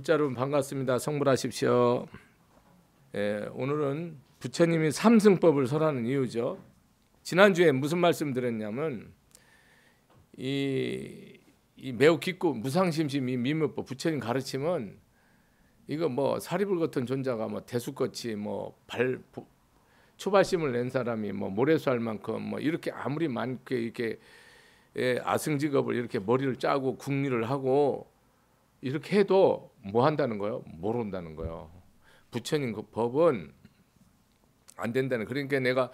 불자 여러분 반갑습니다. 성불하십시오. 오늘은 부처님이 삼승법을 설하는 이유죠. 지난주에 무슨 말씀 드렸냐면 이 매우 깊고 무상심심이 미묘법 부처님 가르침은 이거 뭐 사리불 같은 존자가 뭐 대수같이 뭐 초발심을 낸 사람이 뭐 모래수할 만큼 뭐 이렇게 아무리 많게 이렇게 아승직업을 이렇게 머리를 짜고 궁리를 하고 이렇게 해도 뭐 한다는 거예요? 모른다는 거예요. 부처님 그 법은 안 된다는. 그러니까 내가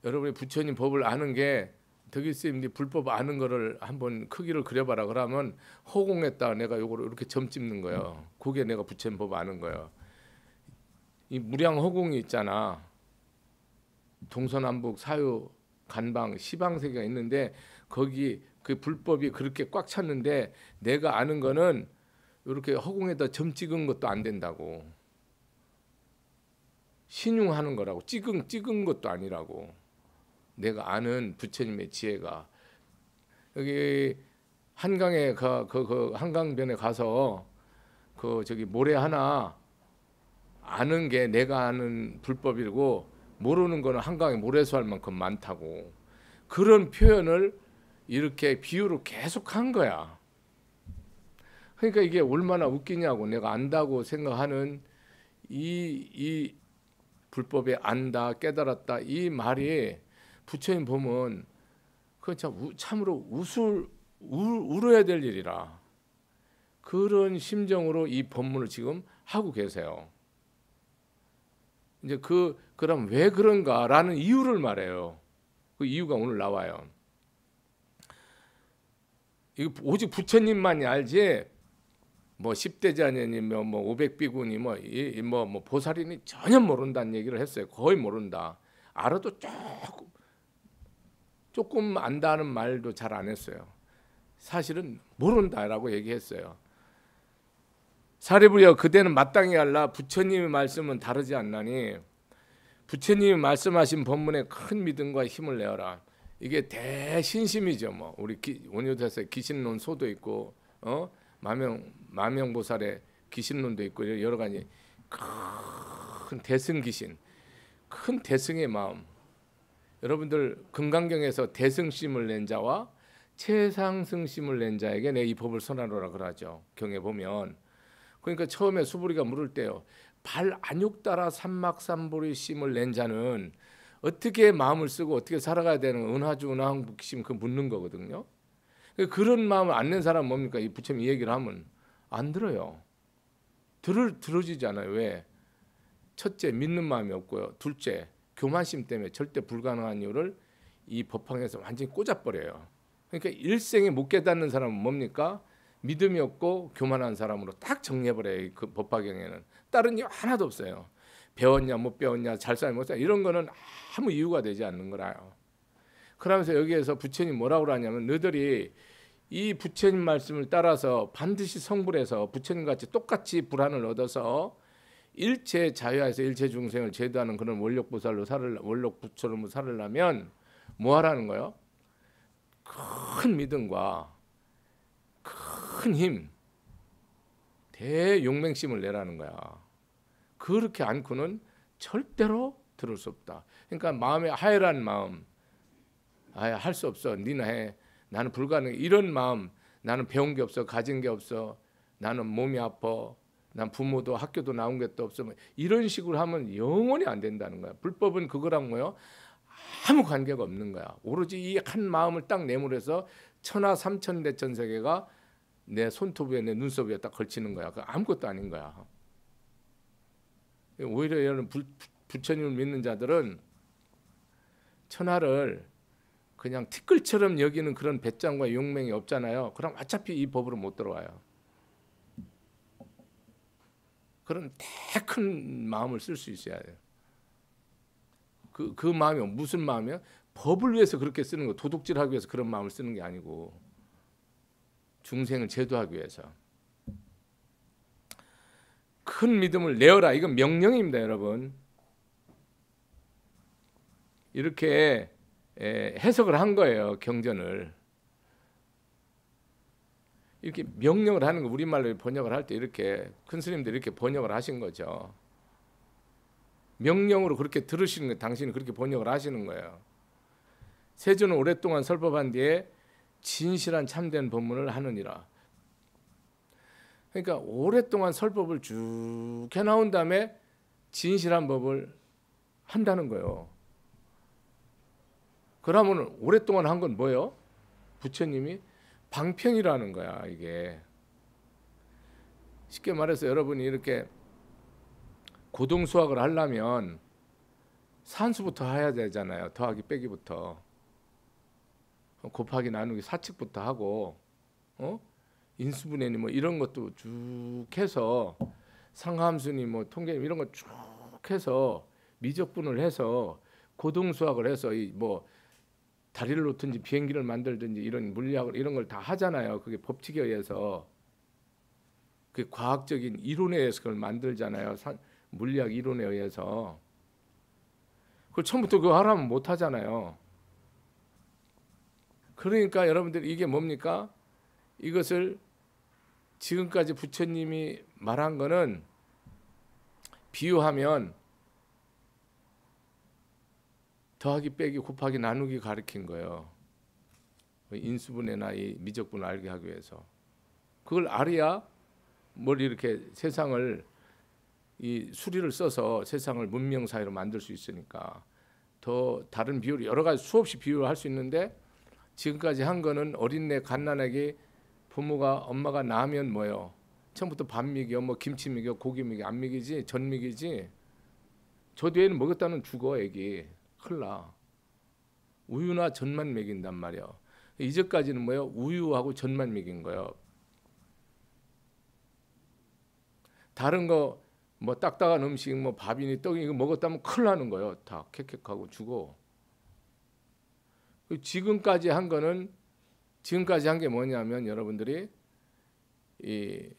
여러분이 부처님 법을 아는 게 덕일스님 불법 아는 거를 한번 크기를 그려봐라. 그러면 허공에다 내가 요거를 이렇게 점 찍는 거예요. 그게 내가 부처님 법 아는 거예요. 이 무량 허공이 있잖아. 동서남북 사유 간방 시방세계가 있는데 거기 그 불법이 그렇게 꽉 찼는데 내가 아는 거는 이렇게 허공에다 점 찍은 것도 안 된다고. 신용하는 거라고. 찍은 것도 아니라고. 내가 아는 부처님의 지혜가 여기 한강에 그 한강변에 가서 그 저기 모래 하나 아는 게 내가 아는 불법이고 모르는 거는 한강에 모래수할 만큼 많다고. 그런 표현을 이렇게 비유로 계속 한 거야. 그러니까 이게 얼마나 웃기냐고. 내가 안다고 생각하는 이 불법에 안다 깨달았다 이 말이 부처님 보면 그 참으로 울어야 될 일이라. 그런 심정으로 이 법문을 지금 하고 계세요. 이제 그럼 왜 그런가라는 이유를 말해요. 그 이유가 오늘 나와요. 이거 오직 부처님만이 알지. 뭐 10대 자녀니 뭐 500비구니 뭐 보살이니 전혀 모른다는 얘기를 했어요. 거의 모른다. 알아도 조금 안다는 말도 잘 안 했어요. 사실은 모른다라고 얘기했어요. 사리불여 그대는 마땅히 알라. 부처님의 말씀은 다르지 않나니 부처님이 말씀하신 법문에 큰 믿음과 힘을 내어라. 이게 대신심이죠. 뭐 우리 원효대사의 기신론 소도 있고 마명보살의 기신론도 있고 여러 가지 큰 대승기신, 큰 대승의 마음. 여러분들 금강경에서 대승심을 낸 자와 최상승심을 낸 자에게 내 이 법을 선하노라 그러죠. 경에 보면. 그러니까 처음에 수부리가 물을 때요. 발 안육 따라 삼막삼보리 심을 낸 자는 어떻게 마음을 쓰고 어떻게 살아가야 되는 은하주 은하항복심 그 묻는 거거든요. 그런 마음을 안 낸 사람은 뭡니까? 이 부처님 이 얘기를 하면 안 들어요. 들어지지 않아요. 왜? 첫째 믿는 마음이 없고요. 둘째 교만심 때문에 절대 불가능한 이유를 이 법황에서 완전히 꽂아버려요. 그러니까 일생에 못 깨닫는 사람은 뭡니까? 믿음이 없고 교만한 사람으로 딱 정리해버려요. 그 법화경에는 다른 이유 하나도 없어요. 배웠냐 못 배웠냐 잘 살냐 못 살냐 이런 거는 아무 이유가 되지 않는 거라요. 그러면서 여기에서 부처님 뭐라고 하냐면 너희들이 이 부처님 말씀을 따라서 반드시 성불해서 부처님같이 똑같이 불안을 얻어서 일체 자유하에서 일체 중생을 제도하는 그런 원력보살로 원력부처로 살으려면 뭐 하라는 거예요? 큰 믿음과 큰 힘, 대용맹심을 내라는 거야. 그렇게 않고는 절대로 들을 수 없다. 그러니까 마음에 하열한 마음, 할 수 없어, 니나 해, 나는 불가능해 이런 마음, 나는 배운 게 없어, 가진 게 없어, 나는 몸이 아파, 난 부모도 학교도 나온 게 또 없어, 이런 식으로 하면 영원히 안 된다는 거야. 불법은 그거랑 뭐요? 아무 관계가 없는 거야. 오로지 이 한 마음을 딱 내몰아서 천하 삼천대천 세계가 내 손톱에 내 눈썹 위에 딱 걸치는 거야. 그 아무것도 아닌 거야. 오히려 이런 부처님을 믿는 자들은 천하를 그냥 티끌처럼 여기는 그런 배짱과 용맹이 없잖아요. 그럼 어차피 이 법으로 못 들어와요. 그런 대 큰 마음을 쓸 수 있어야 돼요. 그 마음이 무슨 마음이야? 법을 위해서 그렇게 쓰는 거, 도둑질하기 위해서 그런 마음을 쓰는 게 아니고 중생을 제도하기 위해서. 큰 믿음을 내어라. 이건 명령입니다, 여러분. 이렇게 해석을 한 거예요, 경전을. 이렇게 명령을 하는 거, 우리말로 번역을 할 때 이렇게 큰 스님들이 이렇게 번역을 하신 거죠. 명령으로 그렇게 들으시는 거, 당신이 그렇게 번역을 하시는 거예요. 세조는 오랫동안 설법한 뒤에 진실한 참된 법문을 하느니라. 그러니까 오랫동안 설법을 쭉 해나온 다음에 진실한 법을 한다는 거예요. 그러면 오랫동안 한 건 뭐예요? 부처님이 방편이라는 거야. 이게 쉽게 말해서 여러분이 이렇게 고등 수학을 하려면 산수부터 해야 되잖아요. 더하기 빼기부터, 곱하기 나누기 사칙부터 하고, 인수분해니 뭐 이런 것도 쭉 해서, 상함수니 뭐 통계니 이런 거 쭉 해서 미적분을 해서 고등 수학을 해서 이 뭐 다리를 놓든지 비행기를 만들든지 이런 물리학을 이런 걸 다 하잖아요. 그게 법칙에 의해서, 그 과학적인 이론에 의해서 그걸 만들잖아요. 물리학 이론에 의해서. 그걸 처음부터 그거 하라면 못 하잖아요. 그러니까 여러분들 이게 뭡니까? 이것을 지금까지 부처님이 말한 거는 비유하면 더하기 빼기 곱하기 나누기 가르친 거예요. 인수분해나 이 미적분을 알게 하기 위해서. 그걸 알아야 뭘 이렇게 세상을 이 수리를 써서 세상을 문명 사회로 만들 수 있으니까. 더 다른 비유를 여러 가지 수없이 비유를 할 수 있는데, 지금까지 한 거는 어린애 갓난아기 부모가 엄마가 낳으면 뭐요? 처음부터 밥 먹여, 뭐 김치 먹여, 고기 먹여, 안 먹이지, 전 먹이지. 저 뒤에는 먹였다는 죽어 애기. 큰일 나. 우유나 전만 먹인단 말이야. 이제까지는 뭐요? 우유하고 전만 먹인 거예요. 다른 거 뭐 딱딱한 음식, 뭐 밥이니 떡이니 이거 먹었다면 큰일 나는 거예요. 다 캑캑하고 죽어. 지금까지 한 거는, 지금까지 한 게 뭐냐면 여러분들이 이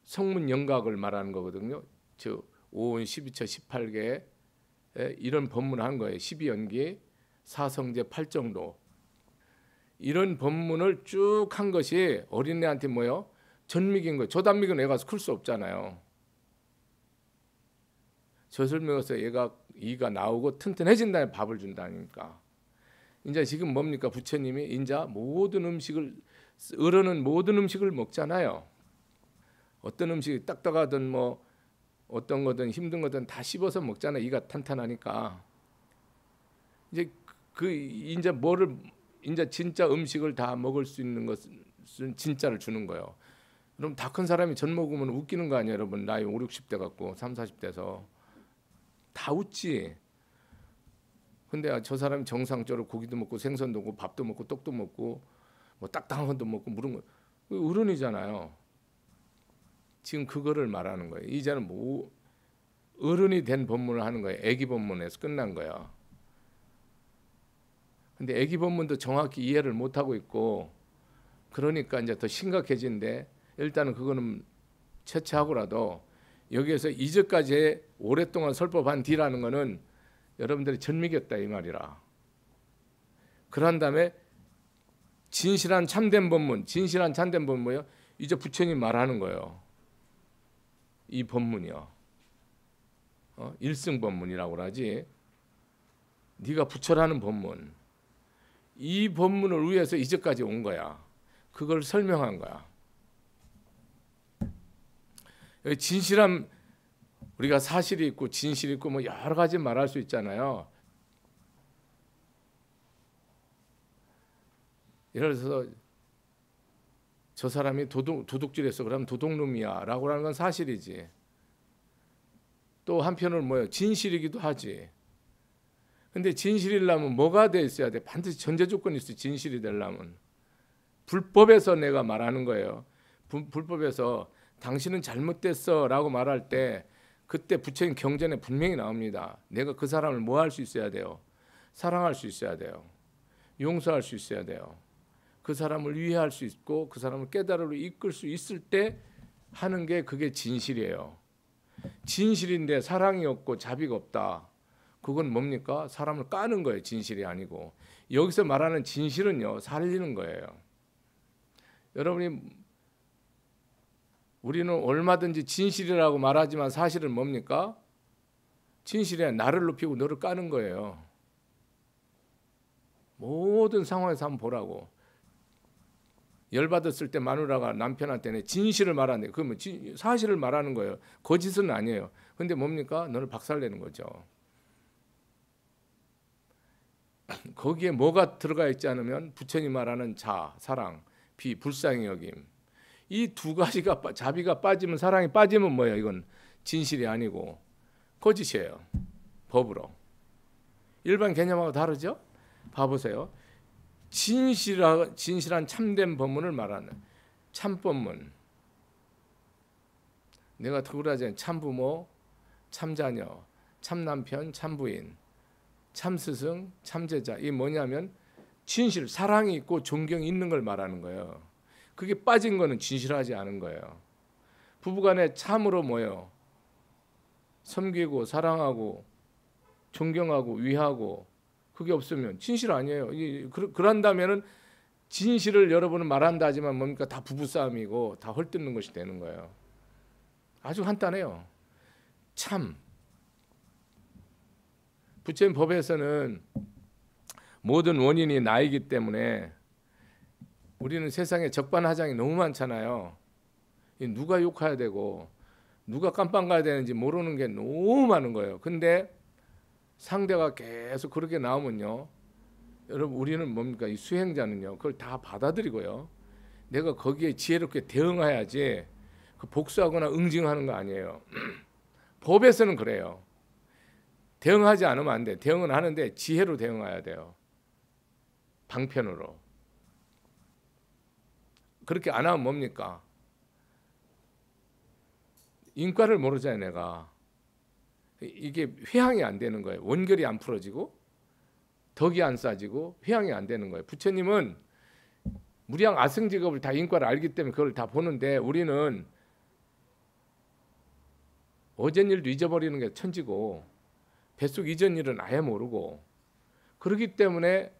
성문 영각을 말하는 거거든요. 즉 5원 12처 18개 이런 법문을 한 거예요. 12연기, 사성제 8정도. 이런 법문을 쭉 한 것이 어린애한테 뭐요? 전미긴 거예요. 젖 안 미긴 애가 클 수 없잖아요. 젖을 먹어서 얘가 이가 나오고 튼튼해진 다음에 밥을 준다니까. 이제 지금 뭡니까? 부처님이 이제 모든 음식을, 어른은 모든 음식을 먹잖아요. 어떤 음식이 딱딱하든 뭐 어떤 거든 힘든 거든 다 씹어서 먹잖아요. 이가 탄탄하니까. 이제 그 이제 뭐를, 이제 진짜 음식을 다 먹을 수 있는 것은 진짜를 주는 거예요. 그럼 다 큰 사람이 젖 먹으면 웃기는 거 아니에요, 여러분? 나이 5, 60대 갖고 3, 40대에서 다 웃지. 근데 저 사람이 정상적으로 고기도 먹고 생선도 먹고 밥도 먹고 떡도 먹고 뭐 딱딱한 것도 먹고 물은 거, 어른이잖아요. 지금 그거를 말하는 거예요. 이제는 뭐 어른이 된 법문을 하는 거예요. 애기 법문에서 끝난 거야. 근데 애기 법문도 정확히 이해를 못 하고 있고, 그러니까 이제 더 심각해진데, 일단은 그거는 채취하고라도 여기에서 이제까지 오랫동안 설법한 뒤라는 거는 여러분들이 전미겼다 이 말이라. 그런 다음에 진실한 참된 법문, 진실한 참된 법문 뭐예요? 이제 부처님 말하는 거예요. 이 법문이요. 일승 법문이라고 그러지. 네가 부처라는 법문. 이 법문을 위해서 이제까지 온 거야. 그걸 설명한 거야. 진실함, 우리가 사실이 있고 진실이 있고 뭐 여러 가지 말할 수 있잖아요. 예를 들어서 저 사람이 도둑질했어 그러면 도둑놈이야 라고 하는 건 사실이지. 또 한편으로는 뭐예요? 진실이기도 하지. 근데 진실이려면 뭐가 돼 있어야 돼? 반드시 전제 조건이 있어. 진실이 되려면 불법에서 내가 말하는 거예요. 불법에서 당신은 잘못됐어 라고 말할 때 그때 부처님 경전에 분명히 나옵니다. 내가 그 사람을 뭐 할 수 있어야 돼요? 사랑할 수 있어야 돼요. 용서할 수 있어야 돼요. 그 사람을 위해할 수 있고 그 사람을 깨달음으로 이끌 수 있을 때 하는 게 그게 진실이에요. 진실인데 사랑이 없고 자비가 없다. 그건 뭡니까? 사람을 까는 거예요. 진실이 아니고. 여기서 말하는 진실은요, 살리는 거예요. 여러분이 우리는 얼마든지 진실이라고 말하지만 사실은 뭡니까? 진실에 나를 높이고 너를 까는 거예요. 모든 상황에서 한번 보라고. 열받았을 때 마누라가 남편한테 진실을 말하네. 그러면 사실을 말하는 거예요. 거짓은 아니에요. 근데 뭡니까? 너를 박살내는 거죠. 거기에 뭐가 들어가 있지 않으면 부처님 말하는 자, 사랑, 비, 불쌍히 여김. 이 두 가지가 자비가 빠지면 사랑이 빠지면 뭐예요? 이건 진실이 아니고 거짓이에요. 법으로. 일반 개념하고 다르죠? 봐보세요. 진실한 참된 법문을 말하는 참법문. 내가 그러자니 참부모, 참자녀, 참남편, 참부인, 참스승, 참제자. 이게 뭐냐면 진실, 사랑이 있고 존경이 있는 걸 말하는 거예요. 그게 빠진 거는 진실하지 않은 거예요. 부부간에 참으로 뭐예요? 섬기고 사랑하고 존경하고 위하고 그게 없으면 진실 아니에요. 그런다면은 진실을 여러분은 말한다 하지만 뭡니까? 다 부부싸움이고 다 헐뜯는 것이 되는 거예요. 아주 간단해요. 참. 부처님 법에서는 모든 원인이 나이기 때문에 우리는 세상에 적반하장이 너무 많잖아요. 누가 욕해야 되고 누가 깜빵 가야 되는지 모르는 게 너무 많은 거예요. 근데 상대가 계속 그렇게 나오면요, 여러분 우리는 뭡니까? 이 수행자는요 그걸 다 받아들이고요, 내가 거기에 지혜롭게 대응해야지 그 복수하거나 응징하는 거 아니에요. 법에서는 그래요. 대응하지 않으면 안 돼. 대응은 하는데 지혜로 대응해야 돼요. 방편으로. 그렇게 안 하면 뭡니까? 인과를 모르잖아요. 내가. 이게 회항이 안 되는 거예요. 원결이 안 풀어지고 덕이 안 쌓지고 회항이 안 되는 거예요. 부처님은 무량 아승직업을 다 인과를 알기 때문에 그걸 다 보는데 우리는 어젠 일도 잊어버리는 게 천지고 뱃속 이전 일은 아예 모르고, 그렇기 때문에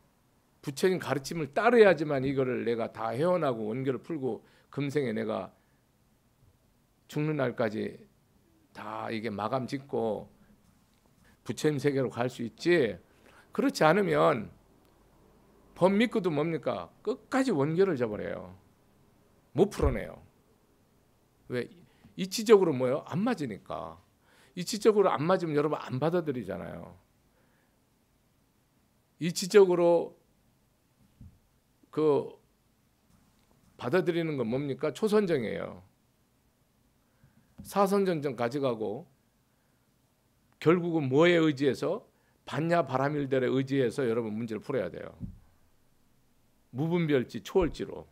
부처님 가르침을 따라야지만 이거를 내가 다 헤어나고 원결을 풀고 금생에 내가 죽는 날까지 다 이게 마감 짓고 부처님 세계로 갈 수 있지. 그렇지 않으면 법 믿고도 뭡니까? 끝까지 원결을 저버려요. 못 풀어내요. 왜? 이치적으로 뭐예요? 안 맞으니까. 이치적으로 안 맞으면 여러분 안 받아들이잖아요. 이치적으로 그 받아들이는 건 뭡니까? 초선정이에요. 사선전정 가져가고 결국은 뭐에 의지해서? 반야 바라밀들에 의지해서 여러분 문제를 풀어야 돼요. 무분별지 초월지로.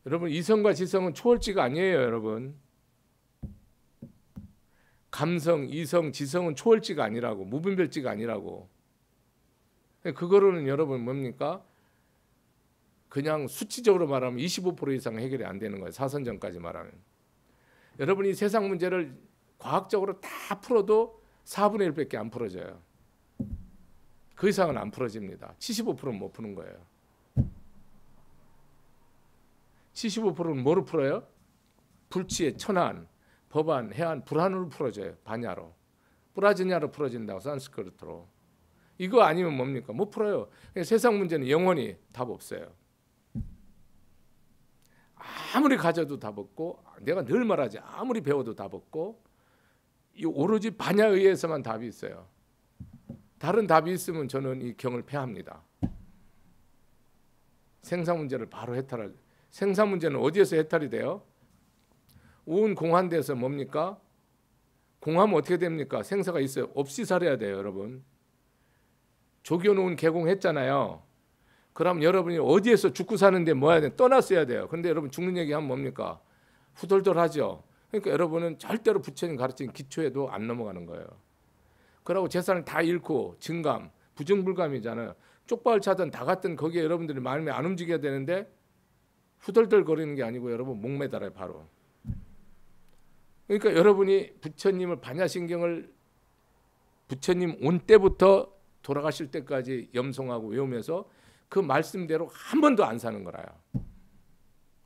여러분 이성과 지성은 초월지가 아니에요. 여러분 감성, 이성, 지성은 초월지가 아니라고, 무분별지가 아니라고. 그거로는 여러분 뭡니까? 그냥 수치적으로 말하면 25% 이상 해결이 안 되는 거예요. 사선전까지 말하면. 여러분이 세상 문제를 과학적으로 다 풀어도 4분의 1밖에 안 풀어져요. 그 이상은 안 풀어집니다. 75%는 못 푸는 거예요. 75%는 뭐로 풀어요? 불치의 천안, 법안, 해안, 불안으로 풀어져요. 반야로. 뿌라지냐로 풀어진다고, 산스크리트로. 이거 아니면 뭡니까? 못 풀어요. 세상 문제는 영원히 답 없어요. 아무리 가져도 답 없고, 내가 늘 말하지, 아무리 배워도 답 없고, 이 오로지 반야에 의해서만 답이 있어요. 다른 답이 있으면 저는 이 경을 패합니다. 생사 문제를 바로 해탈할. 생사 문제는 어디에서 해탈이 돼요? 온 공한대에서 뭡니까? 공하면 어떻게 됩니까? 생사가 있어요. 없이 살아야 돼요, 여러분. 조교놓은 개공했잖아요. 그럼 여러분이 어디에서 죽고 사는데 뭐 해야 돼? 떠났어야 돼요. 근데 여러분 죽는 얘기하면 뭡니까? 후덜덜하죠. 그러니까 여러분은 절대로 부처님 가르친 기초에도 안 넘어가는 거예요. 그러고 재산을 다 잃고 증감, 부정불감이잖아요. 쪽박을 차든 다 갔든 거기에 여러분들이 마음이 안 움직여야 되는데 후덜덜 거리는 게 아니고 여러분 목매달아요, 바로. 그러니까 여러분이 부처님을 반야신경을 부처님 온 때부터 돌아가실 때까지 염송하고 외우면서 그 말씀대로 한 번도 안 사는 거라요.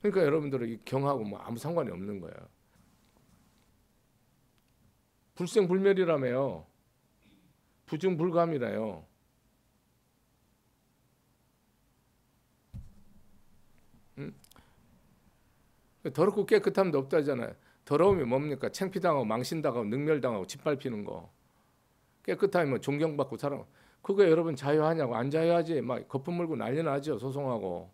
그러니까 여러분들은 이 경하고 뭐 아무 상관이 없는 거예요. 불생불멸이라며요. 부증불감이라요. 더럽고 깨끗함도 없다잖아요. 더러움이 뭡니까? 창피당하고 망신당하고 능멸당하고 짓밟히는 거. 깨끗하면 존경받고 사랑. 그거 여러분 자유하냐고. 안 자유하지. 막 거품 물고 난리 나죠. 소송하고.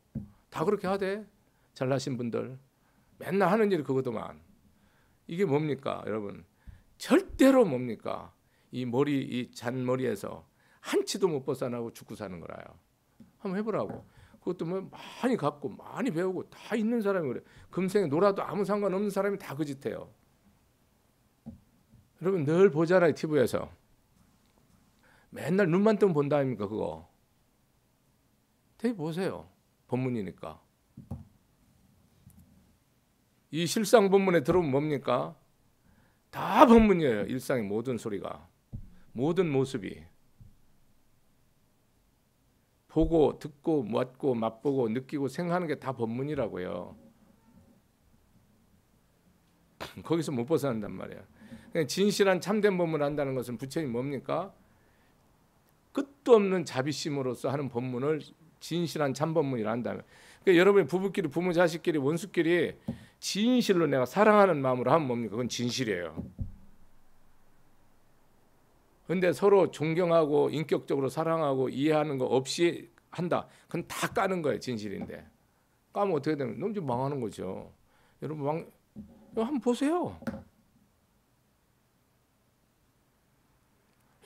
다 그렇게 하대. 잘나신 분들. 맨날 하는 일이 그거더만. 이게 뭡니까 여러분? 절대로 뭡니까? 이 머리, 이 잔머리에서 한치도 못 벗어나고 죽고 사는 거라요. 한번 해보라고. 그것도 뭐 많이 갖고 많이 배우고 다 있는 사람이 그래. 금생에 놀아도 아무 상관없는 사람이 다 그 짓해요. 여러분 늘 보잖아요. TV에서. 맨날 눈만 뜨면 본다 아닙니까 그거. 되게 보세요. 본문이니까. 이 실상 본문에 들어오면 뭡니까? 다 본문이에요. 일상의 모든 소리가. 모든 모습이. 보고 듣고 맡고 맛보고 느끼고 생각하는 게 다 법문이라고요. 거기서 못 벗어난단 말이에요. 진실한 참된 법문을 한다는 것은 부처님 뭡니까? 끝도 없는 자비심으로서 하는 법문을 진실한 참법문이라 한다면, 그러니까 여러분이 부부끼리 부모 자식끼리 원수끼리 진실로 내가 사랑하는 마음으로 하면 뭡니까? 그건 진실이에요. 근데 서로 존경하고 인격적으로 사랑하고 이해하는 거 없이 한다. 그건 다 까는 거예요. 진실인데. 까면 어떻게 되면 너무 좀 망하는 거죠. 여러분 한번 보세요.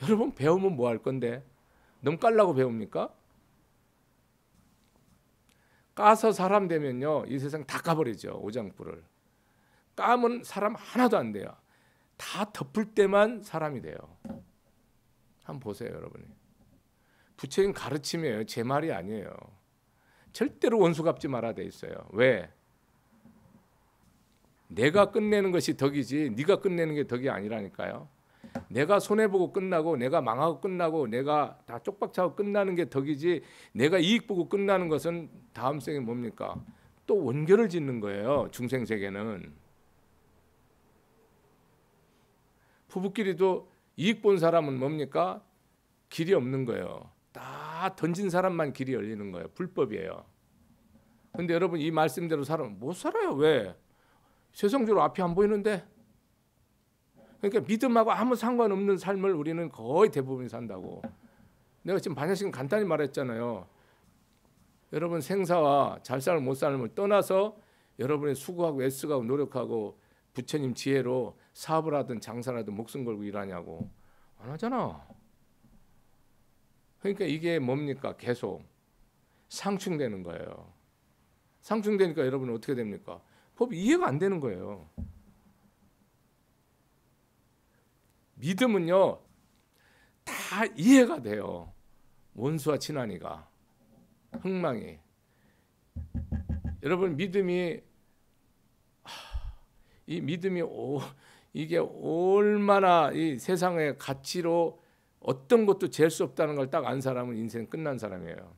여러분 배우면 뭐 할 건데? 너무 깔라고 배웁니까? 까서 사람 되면요. 이 세상 다 까버리죠. 오장불을. 까면 사람 하나도 안 돼요. 다 덮을 때만 사람이 돼요. 한번 보세요 여러분이. 부처님 가르침이에요. 제 말이 아니에요. 절대로 원수 갚지 말아야 돼 있어요. 왜? 내가 끝내는 것이 덕이지 네가 끝내는 게 덕이 아니라니까요. 내가 손해보고 끝나고 내가 망하고 끝나고 내가 다 쪽박차고 끝나는 게 덕이지 내가 이익 보고 끝나는 것은 다음 생에 뭡니까? 또 원결을 짓는 거예요. 중생세계는. 부부끼리도 이익 본 사람은 뭡니까? 길이 없는 거예요. 다 던진 사람만 길이 열리는 거예요. 불법이에요. 근데 여러분 이 말씀대로 살아면 못 살아요. 왜? 세상적으로 앞이 안 보이는데. 그러니까 믿음하고 아무 상관없는 삶을 우리는 거의 대부분 산다고. 내가 지금 반야식은 간단히 말했잖아요. 여러분 생사와 잘 살고 못 살음을 떠나서 여러분이 수고하고 애쓰고 노력하고 부처님 지혜로 사업을 하든 장사를 하든 목숨 걸고 일하냐고. 안 하잖아. 그러니까 이게 뭡니까? 계속 상충되는 거예요. 상충되니까 여러분은 어떻게 됩니까? 법이 이해가 안 되는 거예요. 믿음은요 다 이해가 돼요. 원수와 친하니가 흥망이. 여러분 믿음이 이 믿음이 이게 얼마나 이 세상의 가치로 어떤 것도 잴 수 없다는 걸 딱 안 사람은 인생 끝난 사람이에요.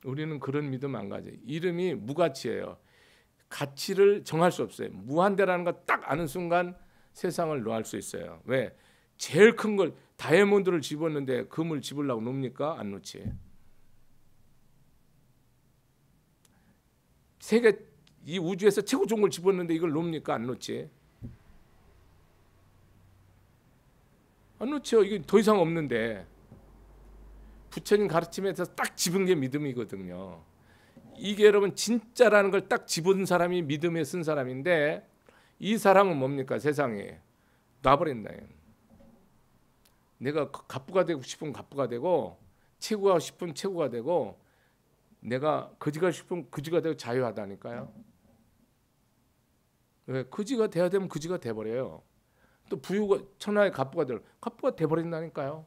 우리는 그런 믿음 안 가지. 이름이 무가치예요. 가치를 정할 수 없어요. 무한대라는 거 딱 아는 순간 세상을 놓을 수 있어요. 왜? 제일 큰 걸 다이아몬드를 집었는데 금을 집으려고 놓습니까? 안 놓지. 세계 이 우주에서 최고 좋은 걸 집었는데 이걸 놓습니까? 안 놓지. 안 놓죠. 이게 더 이상 없는데. 부처님 가르침에서 딱 집은 게 믿음이거든요. 이게 여러분 진짜라는 걸 딱 집은 사람이 믿음에 쓴 사람인데 이 사람은 뭡니까? 세상에 놔버린다. 내가 갑부가 되고 싶으면 갑부가 되고 최고가 싶으면 최고가 되고 내가 거지가 싶으면 거지가 되고 자유하다니까요. 왜? 거지가 돼야 되면 거지가 돼버려요. 또 부유가 천하의 갑부가 돼버린다니까요.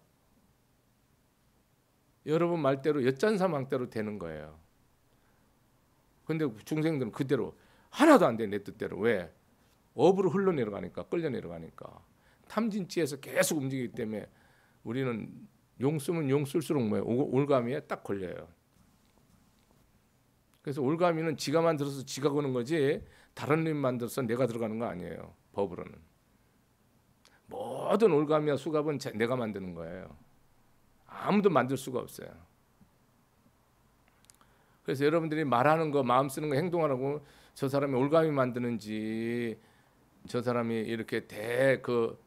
여러분 말대로 엿잔사망대로 되는 거예요. 근데 중생들은 그대로 하나도 안 돼. 내 뜻대로. 왜? 업으로 흘러내려가니까, 끌려내려가니까. 탐진치에서 계속 움직이기 때문에 우리는 용 쓰면 용 쓸수록 뭐예요? 올가미에 딱 걸려요. 그래서 올가미는 지가 만들어서 지가 거는 거지 다른 놈이 만들어서 내가 들어가는 거 아니에요. 법으로는. 모든 올가미와 수갑은 내가 만드는 거예요. 아무도 만들 수가 없어요. 그래서 여러분들이 말하는 거, 마음 쓰는 거, 행동하라고 저 사람이 올가미 만드는지 저 사람이 이렇게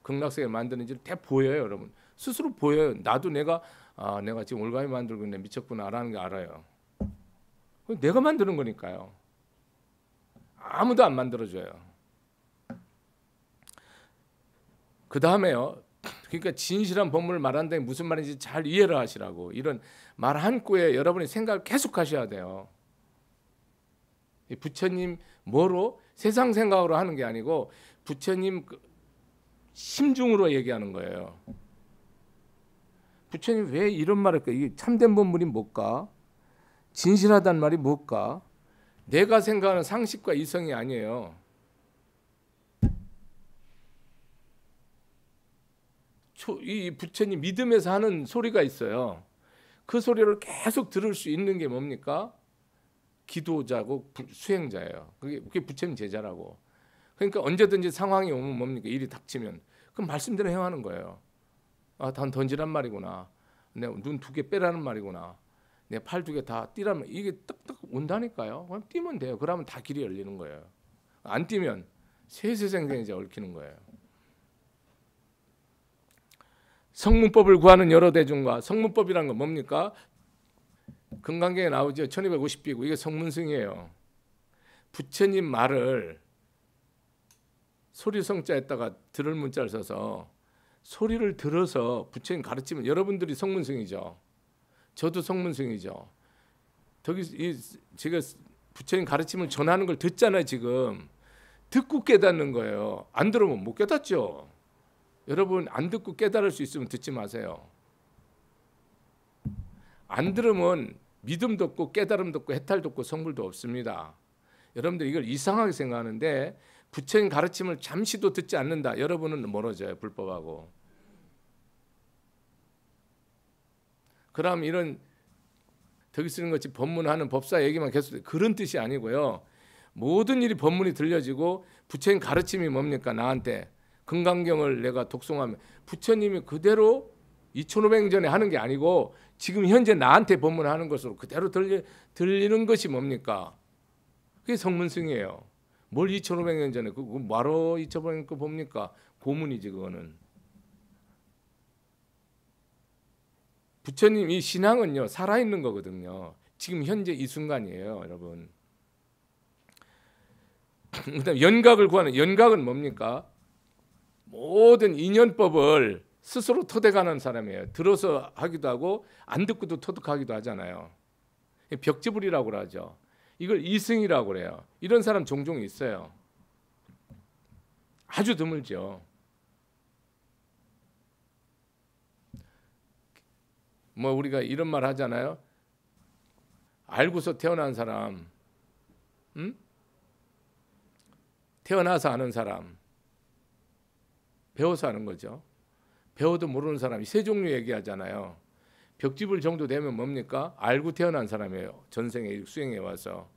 극락세계 만드는지 대 보여요, 여러분. 스스로 보여요. 나도 내가 지금 올가미 만들고 있네, 미쳤구나라는 게 알아요. 내가 만드는 거니까요. 아무도 안 만들어줘요. 그 다음에요. 그러니까 진실한 법문을 말한다는 게 무슨 말인지 잘 이해를 하시라고. 이런 말 한 꾸에 여러분이 생각을 계속 하셔야 돼요. 부처님 뭐로? 세상 생각으로 하는 게 아니고 부처님 심중으로 얘기하는 거예요. 부처님 왜 이런 말을 할까? 이게 참된 법문이 뭘까? 진실하다는 말이 뭘까? 내가 생각하는 상식과 이성이 아니에요. 이 부처님 믿음에서 하는 소리가 있어요. 그 소리를 계속 들을 수 있는 게 뭡니까? 기도자고 수행자예요. 그게 부처님 제자라고. 그러니까 언제든지 상황이 오면 뭡니까? 일이 닥치면 그럼 말씀대로 행하는 거예요. 단 던지란 말이구나. 내 눈 2개 빼라는 말이구나. 내 팔 2개 다 띄라면 이게 딱딱 온다니까요. 그럼 띄면 돼요. 그러면 다 길이 열리는 거예요. 안 띄면 세세생생이 이제 얽히는 거예요. 성문법을 구하는 여러 대중과 성문법이란 건 뭡니까? 금강경에 나오죠. 1250비고 이게 성문승이에요. 부처님 말을 소리성자에다가 들을 문자를 써서 소리를 들어서 부처님 가르치면 여러분들이 성문승이죠. 저도 성문승이죠. 제가 부처님 가르침을 전하는 걸 듣잖아요. 지금 듣고 깨닫는 거예요. 안 들으면 못 깨닫죠. 여러분 안 듣고 깨달을 수 있으면 듣지 마세요. 안 들으면 믿음도 없고 깨달음도 없고 해탈도 없고 성불도 없습니다. 여러분들 이걸 이상하게 생각하는데 부처님 가르침을 잠시도 듣지 않는다. 여러분은 멀어져요. 불법하고. 그럼 이런 덕이 쓰는 것이 법문하는 법사 얘기만 계속 그런 뜻이 아니고요. 모든 일이 법문이 들려지고 부처님 가르침이 뭡니까? 나한테 금강경을 내가 독송하면 부처님이 그대로 2500년 전에 하는 게 아니고 지금 현재 나한테 법문하는 것으로 그대로 들리는 것이 뭡니까? 그게 성문승이에요. 뭘 2500년 전에 그거 뭐로 2500년 거 봅니까? 고문이지 그거는. 부처님 이 신앙은요 살아있는 거거든요. 지금 현재 이 순간이에요, 여러분. 그다음 연각을 구하는 연각은 뭡니까? 모든 인연법을 스스로 터득하는 사람이에요. 들어서 하기도 하고 안 듣고도 터득하기도 하잖아요. 벽지불이라고 그러죠. 이걸 이승이라고 그래요. 이런 사람 종종 있어요. 아주 드물죠. 뭐 우리가 이런 말 하잖아요. 알고서 태어난 사람, 태어나서 아는 사람, 배워서 아는 거죠. 배워도 모르는 사람이 세 종류 얘기하잖아요. 벽지불 정도 되면 뭡니까? 알고 태어난 사람이에요. 전생에 수행해 와서.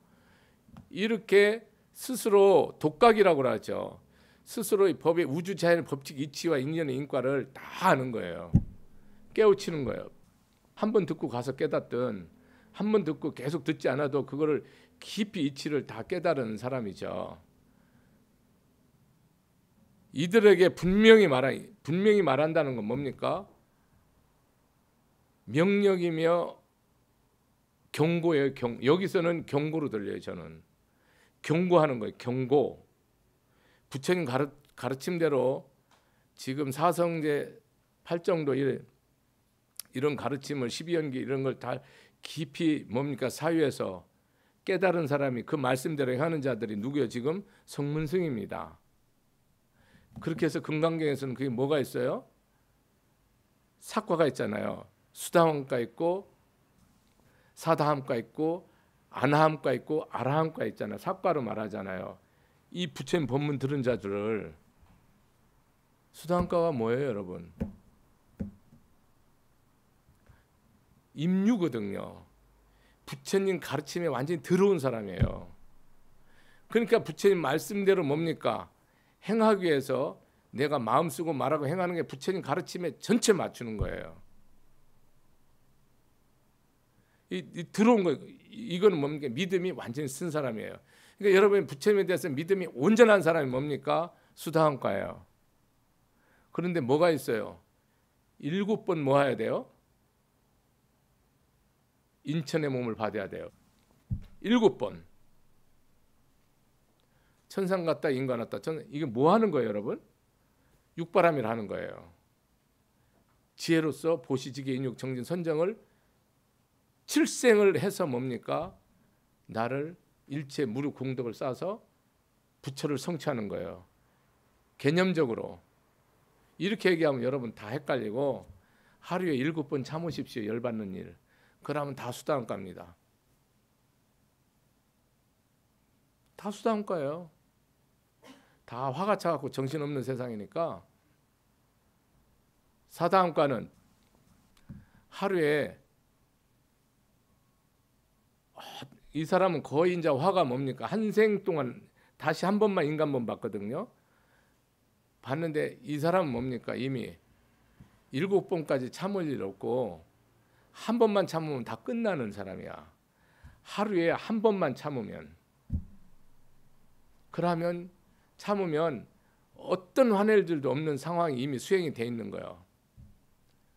이렇게 스스로 독각이라고 하죠. 스스로 법의 우주 자연의 법칙 이치와 인연의 인과를 다 아는 거예요. 깨우치는 거예요. 한 번 듣고 가서 깨닫든 한 번 듣고 계속 듣지 않아도 그거를 깊이 이치를 다 깨달은 사람이죠. 이들에게 분명히 말한다는 건 뭡니까? 명령이며 경고예요. 여기서는 경고로 들려요. 저는 경고하는 거예요. 경고. 부처님 가르침대로 지금 사성제 8정도 이런 가르침을 12연기 이런 걸 다 깊이 뭡니까? 사유에서 깨달은 사람이 그 말씀대로 하는 자들이 누구요? 지금 성문승입니다. 그렇게 해서 금강경에서는 그게 뭐가 있어요? 사과가 있잖아요. 수다함과 있고 사다함과 있고 아나함과 있고 아라함과 있잖아요. 사과로 말하잖아요. 이 부처님 법문 들은 자들을 수다함과가 뭐예요, 여러분? 임유거든요. 부처님 가르침에 완전히 들어온 사람이에요. 그러니까 부처님 말씀대로 뭡니까? 행하기 위해서 내가 마음 쓰고 말하고 행하는 게 부처님 가르침에 전체 맞추는 거예요. 이 들어온 거예요. 이거는 뭡니까? 믿음이 완전히 쓴 사람이에요. 그러니까 여러분 부처님에 대해서 믿음이 온전한 사람이 뭡니까? 수다한과예요. 그런데 뭐가 있어요? 7번 뭐 해야 돼요? 인천의 몸을 받아야 돼요. 7번. 천상 갔다 인간 왔다. 이게 뭐 하는 거예요, 여러분? 육바람이라 하는 거예요. 지혜로서 보시지계 인육 정진 선정을 7생을 해서 뭡니까? 나를 일체 무료 공덕을 쌓아서 부처를 성취하는 거예요. 개념적으로. 이렇게 얘기하면 여러분 다 헷갈리고 하루에 7번 참으십시오. 열받는 일. 그러면 다 수다한과입니다. 다 수다한과예요. 다 화가 차갖고 정신없는 세상이니까. 사다한과는 하루에 이 사람은 거의 이제 화가 뭡니까? 한 생 동안 다시 한 번만 인간범 봤거든요. 봤는데 이 사람은 뭡니까? 이미 7번까지 참을 일 없고 한 번만 참으면 다 끝나는 사람이야. 하루에 한 번만 참으면. 그러면 참으면 어떤 화낼 일도 없는 상황이 이미 수행이 돼 있는 거예요.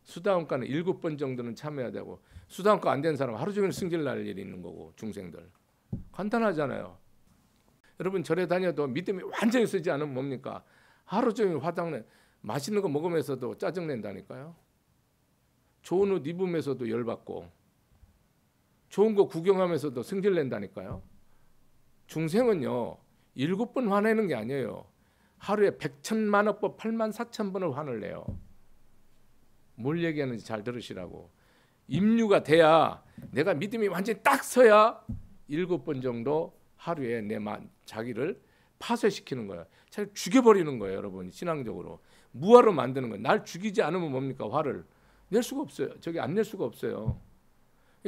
수다원과는 7번 정도는 참아야 되고 수다원과 안 된 사람은 하루 종일 승질 날 일이 있는 거고 중생들. 간단하잖아요. 여러분 절에 다녀도 믿음이 완전히 쓰지 않으면 뭡니까? 하루 종일 화장내 맛있는 거 먹으면서도 짜증낸다니까요. 좋은 옷 입으면서도 열받고 좋은 거 구경하면서도 승질낸다니까요. 중생은요 7번 화내는 게 아니에요. 하루에 100천만억번 84,000번을 화를 내요. 뭘 얘기하는지 잘 들으시라고. 임류가 돼야 내가 믿음이 완전히 딱 서야 7번 정도 하루에 내 자기를 파쇄시키는 거예요. 차라리 죽여버리는 거예요. 여러분 신앙적으로 무화로 만드는 거예요. 날 죽이지 않으면 뭡니까? 화를 낼 수가 없어요. 저기 안 낼 수가 없어요.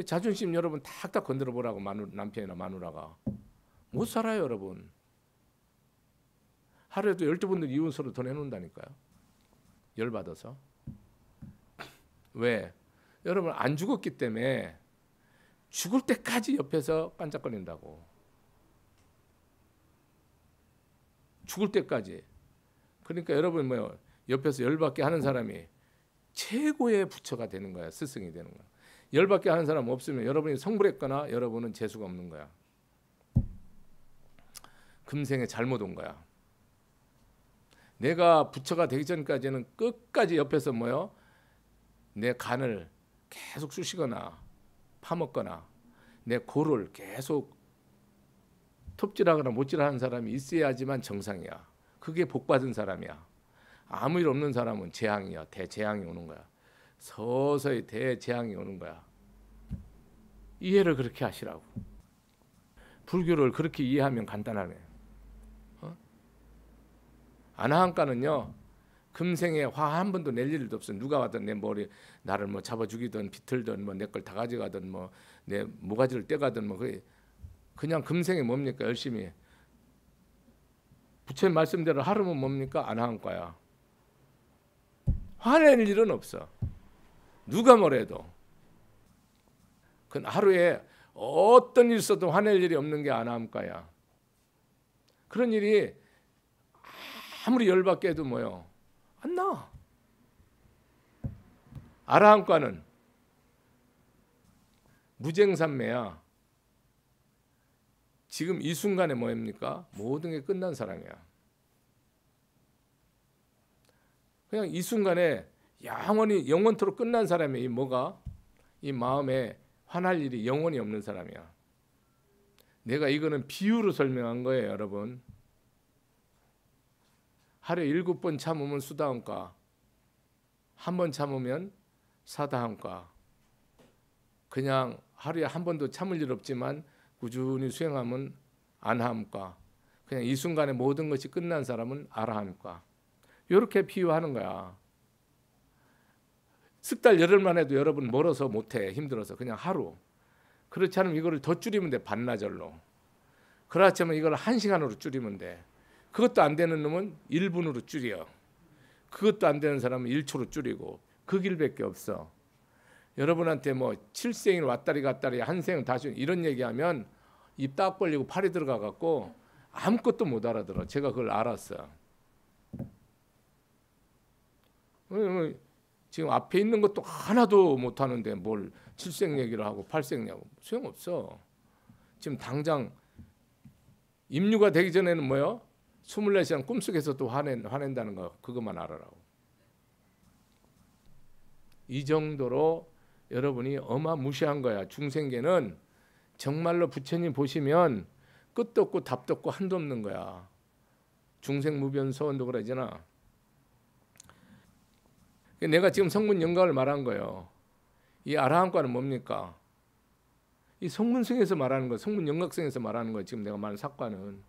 자존심 여러분 탁탁 건드려 보라고 남편이나 마누라가 못 살아요. 여러분 하루에도 12번도 이혼서로 더 내놓는다니까요. 열받아서. 왜? 여러분 안 죽었기 때문에 죽을 때까지 옆에서 반짝거린다고. 죽을 때까지. 그러니까 여러분 뭐 옆에서 열받게 하는 사람이 최고의 부처가 되는 거야. 스승이 되는 거야. 열받게 하는 사람 없으면 여러분이 성불했거나 여러분은 재수가 없는 거야. 금생에 잘못 온 거야. 내가 부처가 되기 전까지는 끝까지 옆에서 뭐요? 내 간을 계속 쑤시거나 파먹거나 내 고를 계속 톱질하거나 못질하는 사람이 있어야지만 정상이야. 그게 복받은 사람이야. 아무 일 없는 사람은 재앙이야. 대재앙이 오는 거야. 서서히 대재앙이 오는 거야. 이해를 그렇게 하시라고. 불교를 그렇게 이해하면 간단하네. 아나한가는요 금생에 화 한 번도 낼 일도 없어. 누가 와든 내 머리 나를 뭐 잡아 죽이든 비틀든 뭐 내 걸 다 가져가든 뭐 내 모가지를 떼가든 뭐 그냥 금생에 뭡니까? 열심히 부처님 말씀대로 하루면 뭡니까? 아나한가야. 화낼 일은 없어. 누가 뭐래도. 그건 하루에 어떤 일 있어도 화낼 일이 없는 게 아나한가야. 그런 일이 아무리 열받게 해도 뭐요? 안 나. 아라한과는 무쟁삼매야. 지금 이 순간에 뭐입니까? 모든 게 끝난 사람이야. 그냥 이 순간에 영원히 영원토록 끝난 사람이 이 뭐가? 이 마음에 화날 일이 영원히 없는 사람이야. 내가 이거는 비유로 설명한 거예요, 여러분. 하루에 7번 참으면 수다한과, 한 번 참으면 사다한과. 그냥 하루에 한 번도 참을 일 없지만 꾸준히 수행하면 안함과. 그냥 이 순간에 모든 것이 끝난 사람은 아라함과. 이렇게 비유하는 거야. 석 달 열흘만 해도 여러분 멀어서 못해. 힘들어서 그냥 하루. 그렇지 않으면 이거를 더 줄이면 돼. 반나절로. 그렇지 않으면 이걸 1시간으로 줄이면 돼. 그것도 안 되는 놈은 1분으로 줄여. 그것도 안 되는 사람은 1초로 줄이고. 그 길밖에 없어. 여러분한테 뭐 7생일 왔다리 갔다리 한 생은 다시 이런 얘기하면 입 딱 벌리고 팔이 들어가 갖고 아무것도 못 알아들어. 제가 그걸 알았어. 지금 앞에 있는 것도 하나도 못 하는데 뭘 7생 얘기를 하고 8생 얘기하고 소용없어. 지금 당장 임유가 되기 전에는 뭐요? 24시간 꿈속에서도 화낸다는 거 그것만 알아라고. 이 정도로 여러분이 어마무시한 거야. 중생계는 정말로 부처님 보시면 끝도 없고 답도 없고 한도 없는 거야. 중생무변소원도 그러잖아. 내가 지금 성문 영광을 말한 거예요. 이 아라한과는 뭡니까? 이 성문성에서 말하는 거, 성문 영각성에서 말하는 거. 지금 내가 말하는 사과는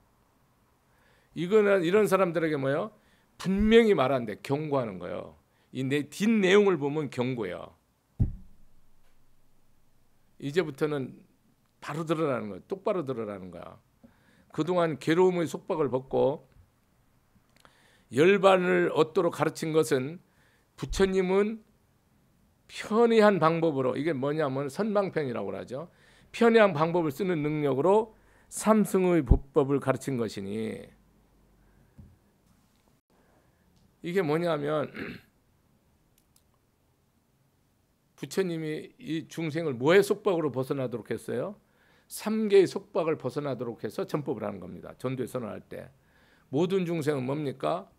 이거는 이런 사람들에게 뭐요? 분명히 말한대. 경고하는 거예요. 이 내 뒷 내용을 보면 경고야. 이제부터는 바로 들으라는 거야. 똑바로 들으라는 거야. 그동안 괴로움의 속박을 벗고 열반을 얻도록 가르친 것은 부처님은 편의한 방법으로, 이게 뭐냐면 선방편이라고 하죠. 편의한 방법을 쓰는 능력으로 삼승의 보법을 가르친 것이니, 이게 뭐냐면 부처님이 이 중생을 뭐의 속박으로 벗어나도록 했어요? 3개의 속박을 벗어나도록 해서 전법을 하는 겁니다. 전도에 선언할 때 모든 중생은 뭡니까?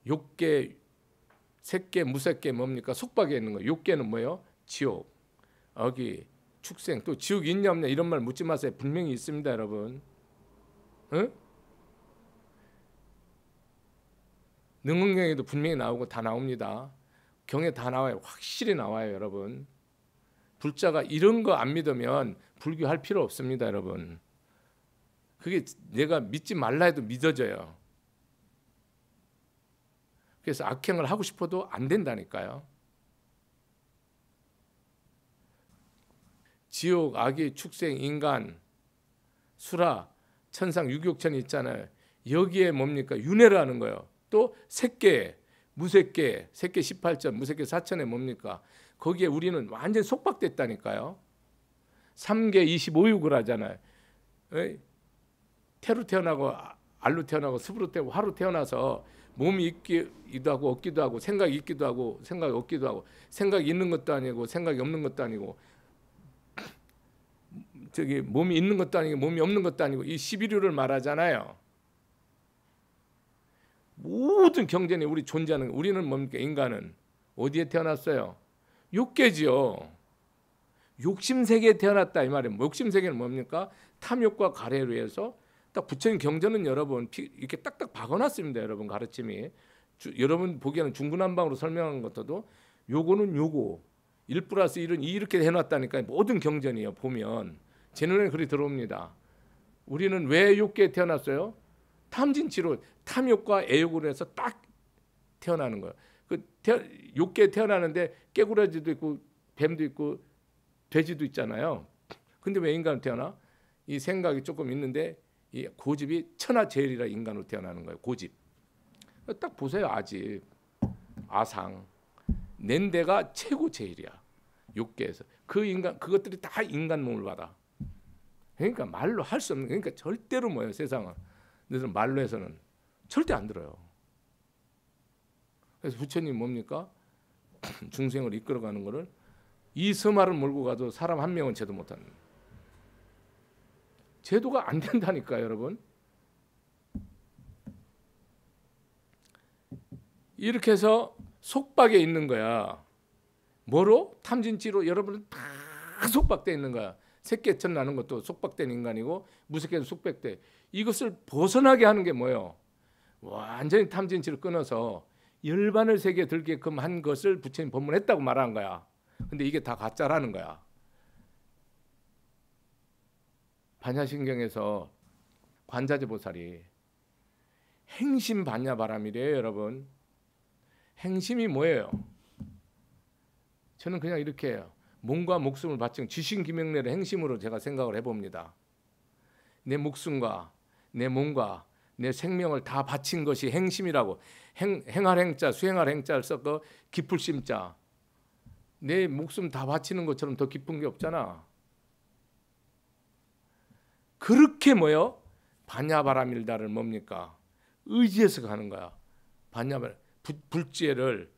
욕계, 색계, 무색계 뭡니까? 속박에 있는 거예요. 욕계는 뭐예요? 지옥, 어기, 축생. 또 지옥이 있냐 없냐 이런 말 묻지 마세요. 분명히 있습니다, 여러분. 응? 능언경에도 분명히 나오고 다 나옵니다. 경에 다 나와요. 확실히 나와요, 여러분. 불자가 이런 거 안 믿으면 불교할 필요 없습니다, 여러분. 그게 내가 믿지 말라 해도 믿어져요. 그래서 악행을 하고 싶어도 안 된다니까요. 지옥, 악의, 축생, 인간, 수라, 천상, 유격천이 있잖아요. 여기에 뭡니까? 윤회를 하는 거예요. 또 색계, 무색계, 색계 18점, 무색계 4천에 뭡니까? 거기에 우리는 완전 속박됐다니까요. 3계 25육을 하잖아요. 태로 태어나고 알로 태어나고 습으로 태어나고 화로 태어나서 몸이 있기도 하고 없기도 하고 생각이 있기도 하고 생각이 없기도 하고 생각이 있는 것도 아니고 생각이 없는 것도 아니고 저기 몸이 있는 것도 아니고 몸이 없는 것도 아니고 이 11유를 말하잖아요. 모든 경전에 우리 존재하는 우리는 뭡니까? 인간은 어디에 태어났어요? 욕계지요. 욕심세계에 태어났다 이 말이에요. 욕심세계는 뭡니까? 탐욕과 가래로 해서 딱 부처님 경전은 여러분 이렇게 딱딱 박아놨습니다. 여러분 가르침이 여러분 보기에는 중구난방으로 설명한 것도 요거는 요거 1+1은 이렇게 해놨다니까요. 모든 경전이에요. 보면 제 눈에 그리 들어옵니다. 우리는 왜 욕계에 태어났어요? 탐진치로 탐욕과 애욕으로 해서 딱 태어나는 거예요. 욕계에 태어나는데 깨구라지도 있고 뱀도 있고 돼지도 있잖아요. 근데 왜 인간으로 태어나? 이 생각이 조금 있는데 이 고집이 천하제일이라 인간으로 태어나는 거예요. 고집. 딱 보세요. 아집, 아상, 낸데가 최고 제일이야. 욕계에서 그 인간 그것들이 다 인간 몸을 받아. 그러니까 말로 할 수 없는. 그러니까 절대로 뭐예요 세상은. 그래서 말로 해서는 절대 안 들어요. 그래서 부처님 뭡니까? 중생을 이끌어가는 거를 이 서말을 몰고 가도 사람 한 명은 제도 못하는 거예요. 제도가 안 된다니까 여러분. 이렇게 해서 속박에 있는 거야. 뭐로? 탐진치로 여러분은 다 속박돼 있는 거야. 색계천 나는 것도 속박된 인간이고 무색계도 속박돼. 이것을 벗어나게 하는 게 뭐예요? 완전히 탐진치를 끊어서 열반을 세계 들게끔 한 것을 부처님 법문했다고 말한 거야. 근데 이게 다 가짜라는 거야. 반야신경에서 관자재 보살이 행심 반야바람이래요, 여러분. 행심이 뭐예요? 저는 그냥 이렇게 해요. 몸과 목숨을 바친 지신기명례를 행심으로 제가 생각을 해봅니다. 내 목숨과 내 몸과 내 생명을 다 바친 것이 행심이라고. 행할 행자, 수행할 행자를 썼고 기쁠 심자. 내 목숨 다 바치는 것처럼 더 기쁜 게 없잖아. 그렇게 뭐요? 반야바라밀다를 뭡니까? 의지해서 가는 거야. 반야바라 불지혜를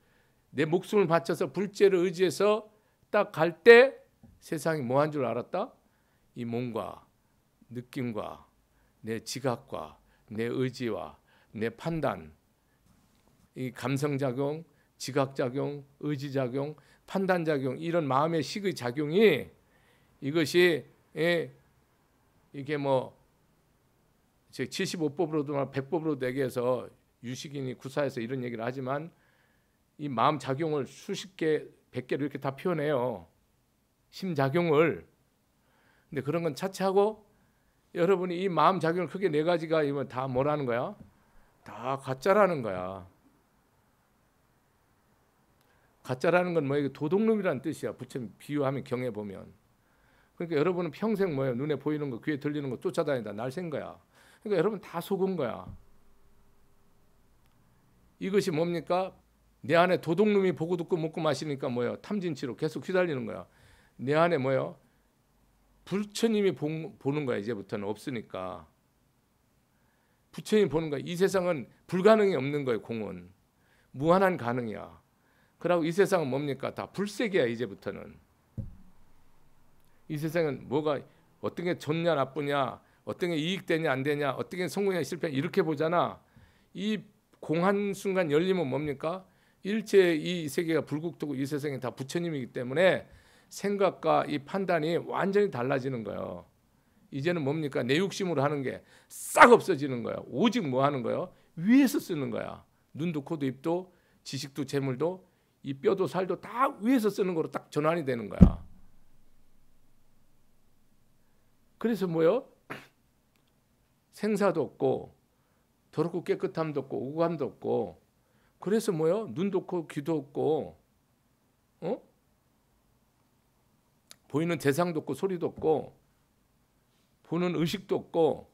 내 목숨을 바쳐서 불지혜를 의지해서 딱 갈 때 세상이 뭐한 줄 알았다? 이 몸과 느낌과 내 지각과 내 의지와 내 판단, 이 감성작용, 지각작용, 의지작용, 판단작용, 이런 마음의 식의 작용이 이것이 이게 뭐 75법으로도 100법으로도 얘기해서 유식인이 구사에서 이런 얘기를 하지만 이 마음 작용을 수십 개, 100개로 이렇게 다 표현해요. 심작용을. 근데 그런 건 차치하고 여러분이 이 마음 작용을 크게 네 가지가 이면 다 뭐라는 거야? 다 가짜라는 거야. 가짜라는 건 뭐예요? 도둑놈이라는 뜻이야. 부처님 비유하면 경에 보면. 그러니까 여러분은 평생 뭐예요? 눈에 보이는 거, 귀에 들리는 거 쫓아다니다 날샌 거야. 그러니까 여러분 다 속은 거야. 이것이 뭡니까? 내 안에 도둑놈이 보고 듣고 먹고 마시니까 뭐예요? 탐진치로 계속 휘달리는 거야. 내 안에 뭐예요? 부처님이 보는 거야. 이제부터는 없으니까. 부처님이 보는 거야. 이 세상은 불가능이 없는 거예요. 공은 무한한 가능이야. 그러고 이 세상은 뭡니까? 다 불색이야. 이제부터는 이 세상은 뭐가 어떤 게 좋냐 나쁘냐, 어떤 게 이익되냐 안 되냐, 어떤 게 성공이냐 실패냐 이렇게 보잖아. 이 공한 순간 열리면 뭡니까? 일체 이 세계가 불국토고 이 세상이 다 부처님이기 때문에 생각과 이 판단이 완전히 달라지는 거예요. 이제는 뭡니까? 내 욕심으로 하는 게 싹 없어지는 거야. 오직 뭐 하는 거예요? 위에서 쓰는 거야. 눈도 코도 입도 지식도 재물도 이 뼈도 살도 다 위에서 쓰는 거로 딱 전환이 되는 거야. 그래서 뭐요? 생사도 없고 더럽고 깨끗함도 없고 오감도 없고, 그래서 뭐요? 눈도 없고 귀도 없고 보이는 대상도 없고 소리도 없고 보는 의식도 없고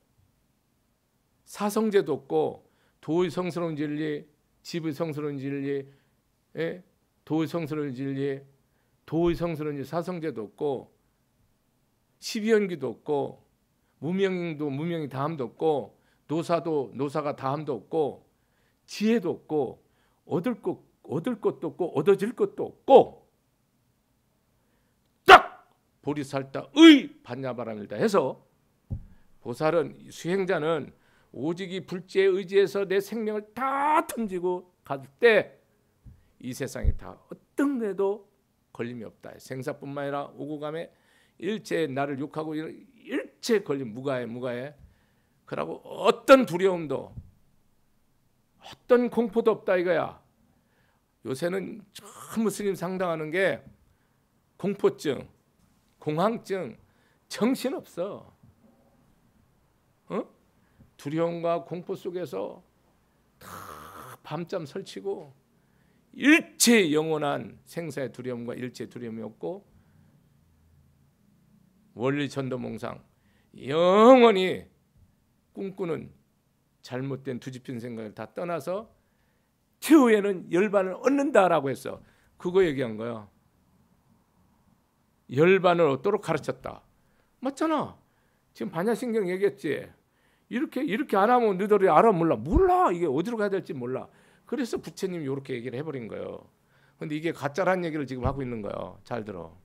사성제도 없고 도의 성스러운 진리, 집의 성스러운 진리, 도의 성스러운 진리, 도의 성스러운 진리, 사성제도 없고 십이연기도 없고 무명도 무명이 다함도 없고 노사도 노사가 다함도 없고 지혜도 없고 얻을 것도 없고 얻어질 것도 없고 딱 보리살다의 반야바라밀다 해서 보살은 수행자는 오직 이 불지에 의지해서 내 생명을 다 던지고 갈 때 이 세상이 다 어떤 데도 걸림이 없다. 생사뿐만 아니라 오고 가매 일체 나를 욕하고 일체 걸림 무가해. 그러고 어떤 두려움도 어떤 공포도 없다 이거야. 요새는 전부 스님 상담하는 게 공포증, 공황증, 정신없어. 두려움과 공포 속에서 다 밤잠 설치고 일체 영원한 생사의 두려움과 일체 두려움이 없고 원리 전도몽상 영원히 꿈꾸는 잘못된 뒤집힌 생각을 다 떠나서 최후에는 열반을 얻는다라고 했어. 그거 얘기한 거야. 열반을 얻도록 가르쳤다. 맞잖아. 지금 반야신경 얘기했지. 이렇게 안 하면 너희들이 알아 몰라. 이게 어디로 가야 될지 몰라. 그래서 부처님이 이렇게 얘기를 해버린 거예요. 근데 이게 가짜라는 얘기를 지금 하고 있는 거예요. 잘 들어.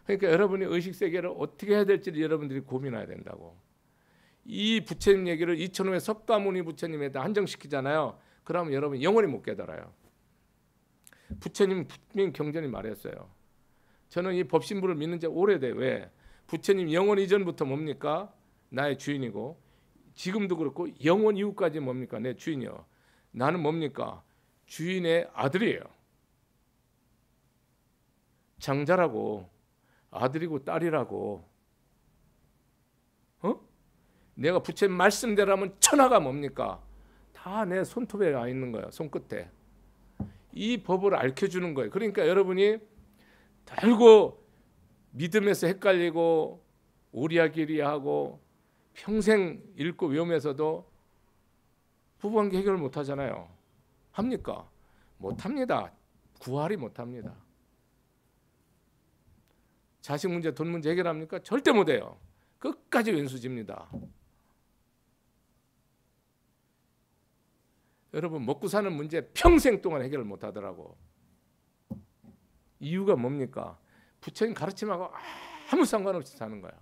그러니까 여러분이 의식 세계를 어떻게 해야 될지 여러분들이 고민해야 된다고. 이 부처님 얘기를 2000후에 석가모니 부처님에다 한정시키잖아요. 그러면 여러분 영원히 못 깨달아요. 부처님 분명히 경전이 말했어요. 저는 이 법신부를 믿는 지 오래돼. 왜? 부처님 영원 이전부터 뭡니까? 나의 주인이고 지금도 그렇고 영원 이후까지 뭡니까? 내 주인이요. 나는 뭡니까? 주인의 아들이에요. 장자라고 아들이고 딸이라고. 내가 부처님 말씀대로 하면 천하가 뭡니까? 다 내 손톱에 와 있는 거예요. 손끝에. 이 법을 알려주는 거예요. 그러니까 여러분이 결국 믿음에서 헷갈리고 오리야기리하고 평생 읽고 외우면서도 부부관계 해결을 못하잖아요. 합니까? 못합니다. 구할이 못합니다. 자식 문제, 돈 문제 해결합니까? 절대 못해요. 끝까지 왼수집니다. 여러분, 먹고 사는 문제 평생 동안 해결을 못하더라고. 이유가 뭡니까? 부처님 가르침하고 아무 상관없이 사는 거야.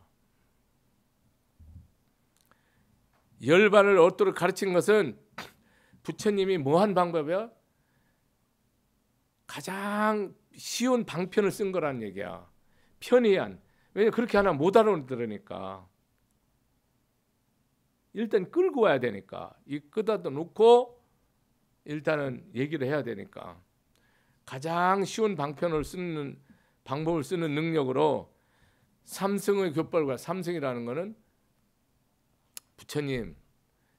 열반을 얻도록 가르친 것은 부처님이 뭐한 방법이야? 가장 쉬운 방편을 쓴 거라는 얘기야. 편의한. 왜냐면 그렇게 하나 못 알아들으니까. 일단 끌고 와야 되니까. 이 끄다도 놓고 일단은 얘기를 해야 되니까. 가장 쉬운 방편을 쓰는 방법을 쓰는 능력으로 삼승의 교법과 삼승이라는 거는 부처님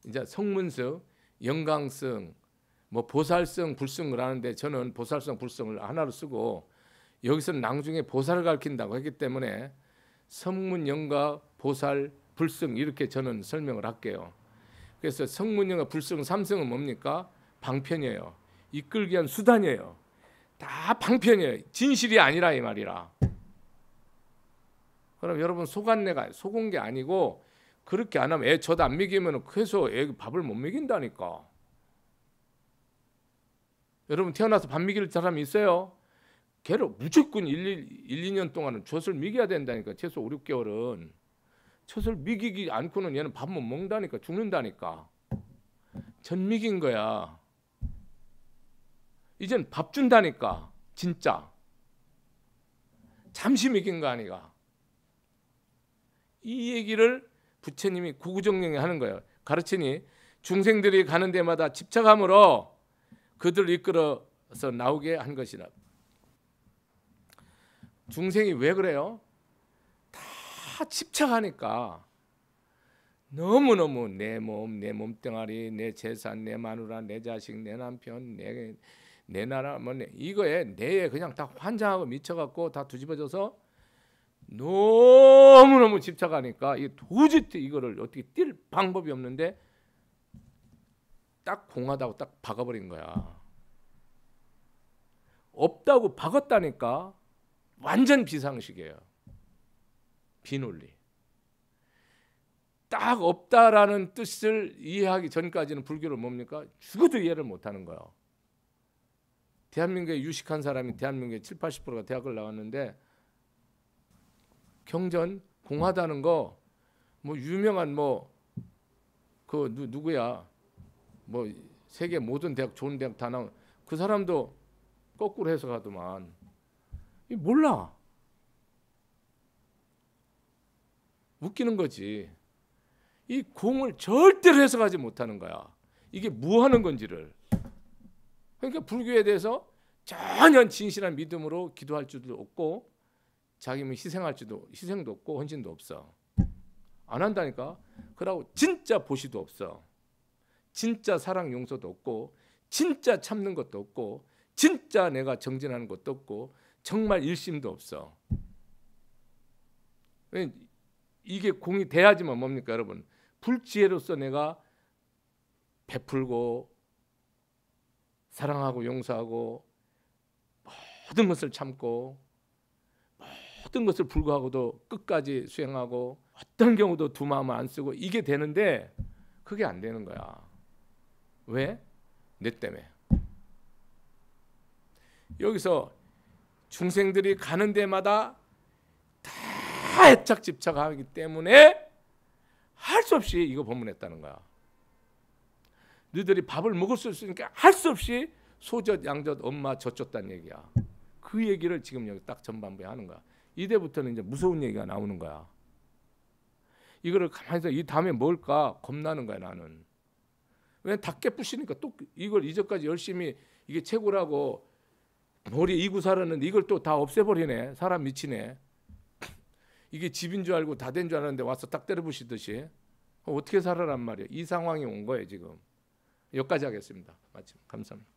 이제 성문승, 영광승, 뭐 보살승, 불승을 하는데 저는 보살승, 불승을 하나로 쓰고 여기서는 낭중에 보살을 가르친다고 했기 때문에 성문, 영광, 보살, 불승 이렇게 저는 설명을 할게요. 그래서 성문, 영광, 불승, 삼승은 뭡니까? 방편이에요. 이끌기 위한 수단이에요. 다 방편이에요. 진실이 아니라 이 말이라. 그럼 여러분 속았네가 속은 게 아니고 그렇게 안 하면 애 저도 안 먹이면 그래서 애 밥을 못 먹인다니까. 여러분 태어나서 밥 먹일 사람이 있어요? 걔를 무조건 2년 동안은 젖을 먹여야 된다니까. 최소 5, 6개월은. 젖을 먹이지 않고는 얘는 밥 못 먹는다니까. 죽는다니까. 전 먹인 거야. 이젠 밥 준다니까. 진짜. 잠시 먹인 거 아니가. 이 얘기를 부처님이 구구정령에 하는 거예요. 가르치니 중생들이 가는 데마다 집착함으로 그들을 이끌어서 나오게 한 것이라. 중생이 왜 그래요? 다 집착하니까. 너무너무 내 몸, 내 몸뚱아리, 내 재산, 내 마누라, 내 자식, 내 남편, 내 나라, 뭐 이거에 내에 그냥 다 환장하고 미쳐갖고 다 뒤집어져서 너무너무 집착하니까 이 도저히 이거를 어떻게 뛸 방법이 없는데 딱 공하다고 딱 박아버린 거야. 없다고 박았다니까. 완전 비상식이에요. 비논리. 딱 없다라는 뜻을 이해하기 전까지는 불교를 뭡니까? 죽어도 이해를 못하는 거예요. 대한민국에 유식한 사람이 대한민국의 7, 80%가 대학을 나왔는데 경전 공하다는 거 뭐 유명한 뭐 그 누구야 뭐 세계 모든 대학 좋은 대학 다 나온 그 사람도 거꾸로 해석하더만. 이 몰라. 웃기는 거지. 이 공을 절대로 해석하지 못하는 거야. 이게 뭐 하는 건지를. 그러니까 불교에 대해서 전혀 진실한 믿음으로 기도할 줄도 없고 자기는 희생도 없고 헌신도 없어. 안 한다니까. 그러고 진짜 보시도 없어. 진짜 사랑 용서도 없고 진짜 참는 것도 없고 진짜 내가 정진하는 것도 없고 정말 일심도 없어. 이게 공이 돼야지만 뭡니까 여러분? 불지혜로서 내가 베풀고 사랑하고 용서하고 모든 것을 참고 모든 것을 불구하고도 끝까지 수행하고 어떤 경우도 두 마음을 안 쓰고 이게 되는데 그게 안 되는 거야. 왜? 내 때문에. 여기서 중생들이 가는 데마다 다 애착 집착하기 때문에 할 수 없이 이거 법문했다는 거야. 너희들이 밥을 먹을 수 있으니까 할 수 없이 소젖 양젖 엄마 젖줬다는 얘기야. 그 얘기를 지금 여기 딱 전반부에 하는 거야. 이때부터는 이제 무서운 얘기가 나오는 거야. 이거를 가만히 있어. 이 다음에 뭘까 겁나는 거야 나는. 왜 다 깨부시니까 또 이걸 이전까지 열심히 이게 최고라고 머리에 이고 살았는데 이걸 또 다 없애버리네. 사람 미치네. 이게 집인 줄 알고 다 된 줄 알았는데 와서 딱 때려부시듯이 어떻게 살아란 말이야. 이 상황이 온 거예요 지금. 여기까지 하겠습니다. 마침 감사합니다.